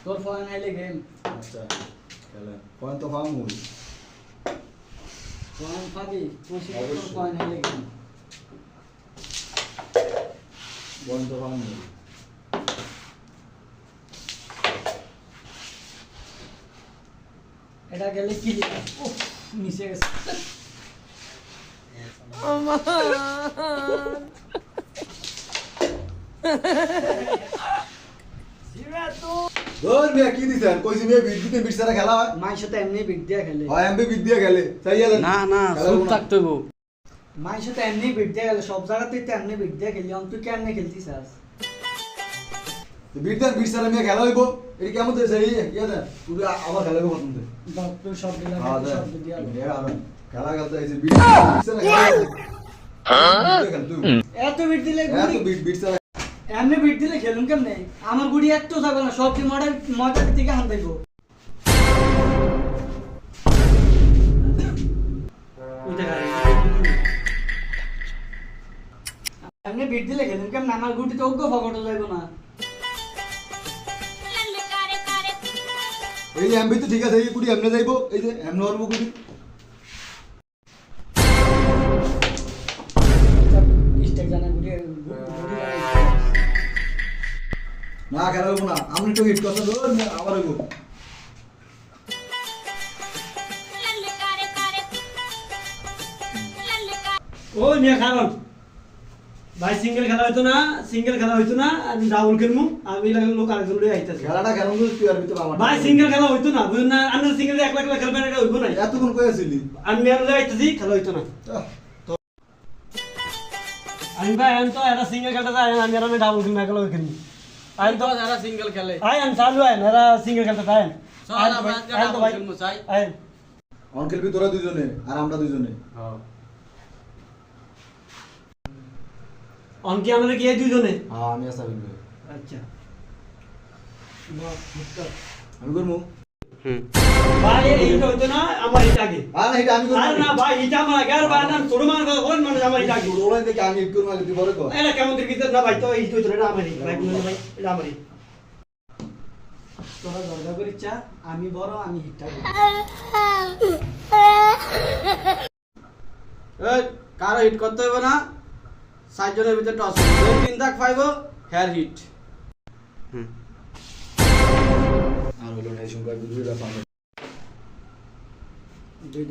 তোর ফোন আইলে গেম আচ্ছা খেলে পয়েন্ট তো পাবো মুই ফোন পাবি তোর অবশ্যই। ফোন আইলে গেম পয়েন্ট তো পাবো মুই এটা গেলে কি উফ নিচে গেছে ধর মিয়া কি দিছেন কইছি মিয়া বিট দিতে বিট ছাড়া খেলা হয় মাইশো তো এমনি বিট দিয়া খেলে হয় এমবি বিট দিয়ে খেলে তাই আছে না না চুপ থাকতে হইব। মাইশো তো এমনি বিট দিয়া খেলে সব জায়গাতেই তো এমনি বিট দিয়া খেলি তুই কেমনে খেলতিস আজ বিট দেন বিট ছাড়া মিয়া খেলা হইব এটা কেমন তো সেই ইয়া দেন পুরো আবার খেলা হইব পছন্দ ডক্টর সব দিলা হ্যাঁ সব দিয়া দেন আবেন খেলা খেলতে আইছে বিট ছাড়া খেলা খেল তুই এত বিট দিলে এত বিট বিট ছাড়া এমনি বিট দিলে খেলুন কেমনে আমার গুড়ি একটু যাবে না সব টিম মজা থেকে হান দেবো এমনি বিট দিলে খেলুন কেমনে আমার গুটি তো অজ্ঞ ফকটে যাইব না এই যে এমবি তো ঠিক আছে এই কুড়ি এমনে যাইবো এই যে এমনে হরবো কুড়ি স্টেক জানা গুটি না খেলা হইব না আমি তো হিট করতে ধর আবার হইব ও মিয়া কারণ ভাই সিঙ্গেল খেলা হইতো না আমি ডাবল খেলমু আমি লোক আরেকজন লই আইতাছে খেলাটা কেমন করে তুই আর ভিতরে আমার ভাই সিঙ্গেল খেলা হইতো না বুঝুন না আমি সিঙ্গেল একলা একলা খেলবেন এটা হইব না এতক্ষণ কই আছিলি আমি মেয়ার লই আইতাছি খেলা হইতো না আমি ভাই আমি তো এটা সিঙ্গেল খেলতে চাই আমি আর আমি ডাবল খেলমু একলা খেলমু আমি তো যারা সিঙ্গেল খেলে আমি চালু আইন এরা সিঙ্গেল খেলতে চাই চল আমরা ডাবল খেলমু চাই। আইন অন খেলবি তোরা দুজনে আর আমরা দুজনে অনকি আমরা গিয়ে দুইজনে হ্যাঁ আমি আসা বলবো আচ্ছা আমি করবো ভাই এইটা হইতো না আমার এটা আগে আর এটা আমি করবো আরে না ভাই এটা আমার আগে আর ভাই না ছোট মানুষ কোন মানুষ আমার এটা আগে ওলাই দেখে আমি একটু মাঝে তুই বড় কর এটা কেমন দিকে না ভাই তো এই তো এটা আমারই ভাই বলুন ভাই এটা আমারই তোরা দরকার করে চা আমি বড় আমি হিটটা এই কারো হিট করতে হইব না 60 জনের ভিতরে টস হবে তিন দাগ পাইবো হেয়ার হিট আর হলো না এই সংখ্যা দুইটা পাবো দুই